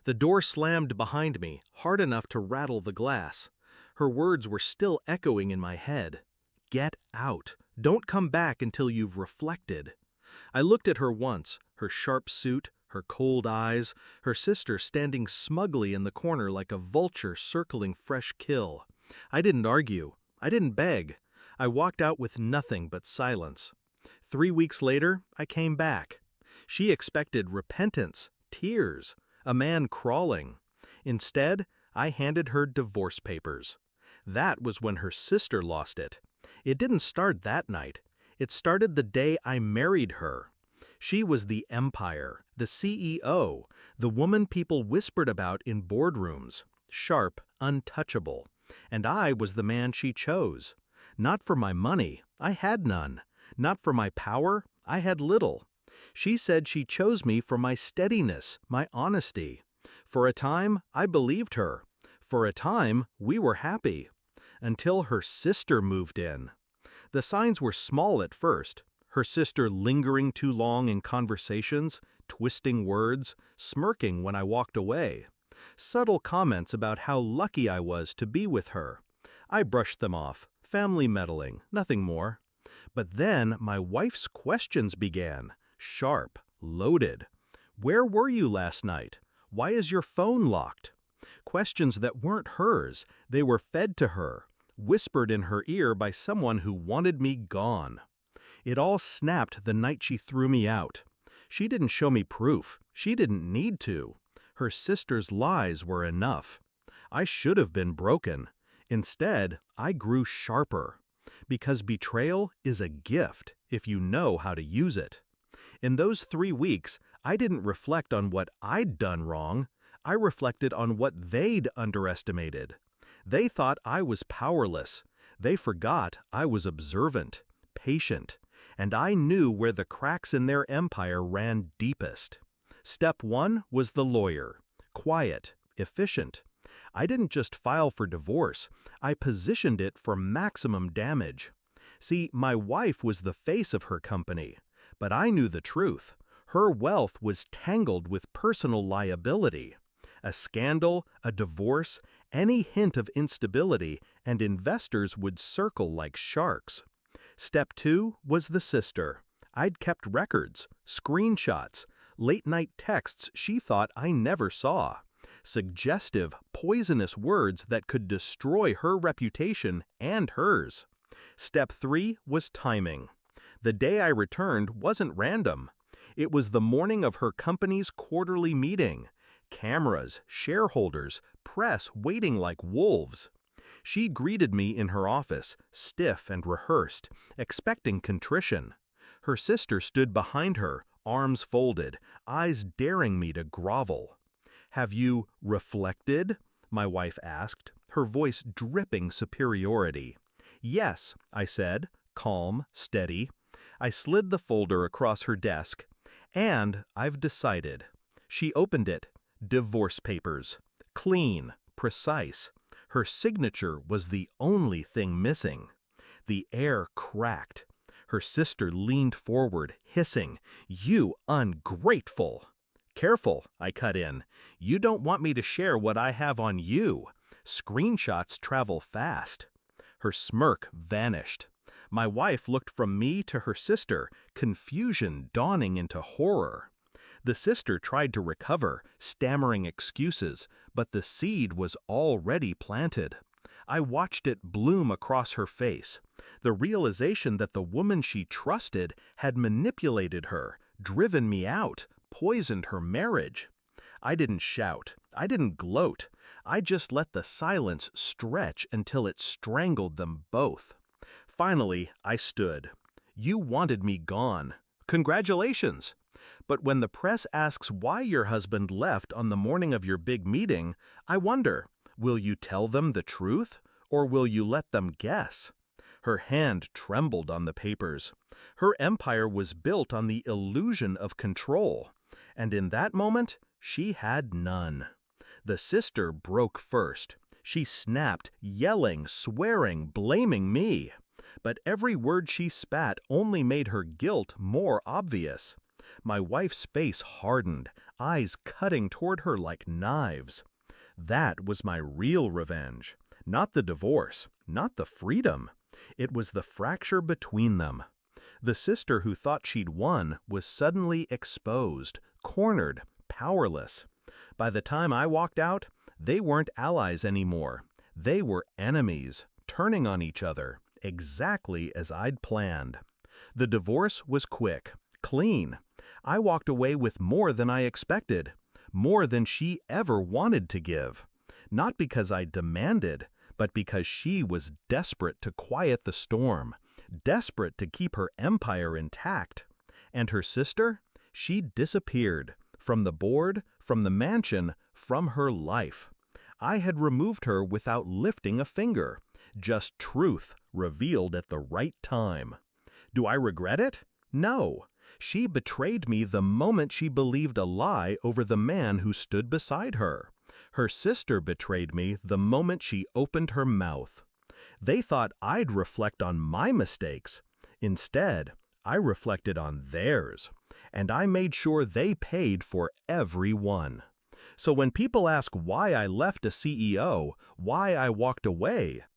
The door slammed behind me, hard enough to rattle the glass. Her words were still echoing in my head. Get out. Don't come back until you've reflected. I looked at her once, her sharp suit, her cold eyes, her sister standing smugly in the corner like a vulture circling fresh kill. I didn't argue. I didn't beg. I walked out with nothing but silence. 3 weeks later, I came back. She expected repentance, tears, a man crawling. Instead, I handed her divorce papers. That was when her sister lost it. It didn't start that night. It started the day I married her. She was the empire, the CEO, the woman people whispered about in boardrooms, sharp, untouchable. And I was the man she chose. Not for my money, I had none. Not for my power, I had little. She said she chose me for my steadiness, my honesty. For a time, I believed her. For a time, we were happy. Until her sister moved in. The signs were small at first. Her sister lingering too long in conversations, twisting words, smirking when I walked away. Subtle comments about how lucky I was to be with her. I brushed them off. Family meddling, nothing more. But then my wife's questions began. Sharp, loaded. Where were you last night? Why is your phone locked? Questions that weren't hers. They were fed to her, whispered in her ear by someone who wanted me gone. It all snapped the night she threw me out. She didn't show me proof. She didn't need to. Her sister's lies were enough. I should have been broken. Instead, I grew sharper. Because betrayal is a gift if you know how to use it. In those 3 weeks, I didn't reflect on what I'd done wrong. I reflected on what they'd underestimated. They thought I was powerless. They forgot I was observant, patient, and I knew where the cracks in their empire ran deepest. Step 1 was the lawyer. Quiet, efficient. I didn't just file for divorce. I positioned it for maximum damage. See, my wife was the face of her company. But I knew the truth. Her wealth was tangled with personal liability. A scandal, a divorce, any hint of instability, and investors would circle like sharks. Step 2 was the sister. I'd kept records, screenshots, late-night texts she thought I never saw. Suggestive, poisonous words that could destroy her reputation and hers. Step 3 was timing. The day I returned wasn't random. It was the morning of her company's quarterly meeting. Cameras, shareholders, press waiting like wolves. She greeted me in her office, stiff and rehearsed, expecting contrition. Her sister stood behind her, arms folded, eyes daring me to grovel. "Have you reflected?" my wife asked, her voice dripping superiority. "Yes," I said, calm, steady. I slid the folder across her desk. "And I've decided." She opened it. Divorce papers. Clean, precise. Her signature was the only thing missing. The air cracked. Her sister leaned forward, hissing, "You ungrateful!" "Careful," I cut in. "You don't want me to share what I have on you. Screenshots travel fast." Her smirk vanished. My wife looked from me to her sister, confusion dawning into horror. The sister tried to recover, stammering excuses, but the seed was already planted. I watched it bloom across her face. The realization that the woman she trusted had manipulated her, driven me out, poisoned her marriage. I didn't shout. I didn't gloat. I just let the silence stretch until it strangled them both. Finally, I stood. "You wanted me gone. Congratulations! But when the press asks why your husband left on the morning of your big meeting, I wonder, will you tell them the truth, or will you let them guess?" Her hand trembled on the papers. Her empire was built on the illusion of control, and in that moment, she had none. The sister broke first. She snapped, yelling, swearing, blaming me. But every word she spat only made her guilt more obvious. My wife's face hardened, eyes cutting toward her like knives. That was my real revenge. Not the divorce, not the freedom. It was the fracture between them. The sister who thought she'd won was suddenly exposed, cornered, powerless. By the time I walked out, they weren't allies anymore. They were enemies, turning on each other, exactly as I'd planned. The divorce was quick, clean. I walked away with more than I expected, more than she ever wanted to give. Not because I demanded, but because she was desperate to quiet the storm, desperate to keep her empire intact. And her sister? She disappeared. From the board, from the mansion, from her life. I had removed her without lifting a finger. Just truth, revealed at the right time. Do I regret it? No. She betrayed me the moment she believed a lie over the man who stood beside her. Her sister betrayed me the moment she opened her mouth. They thought I'd reflect on my mistakes. Instead, I reflected on theirs, and I made sure they paid for every one. So when people ask why I left a CEO, why I walked away,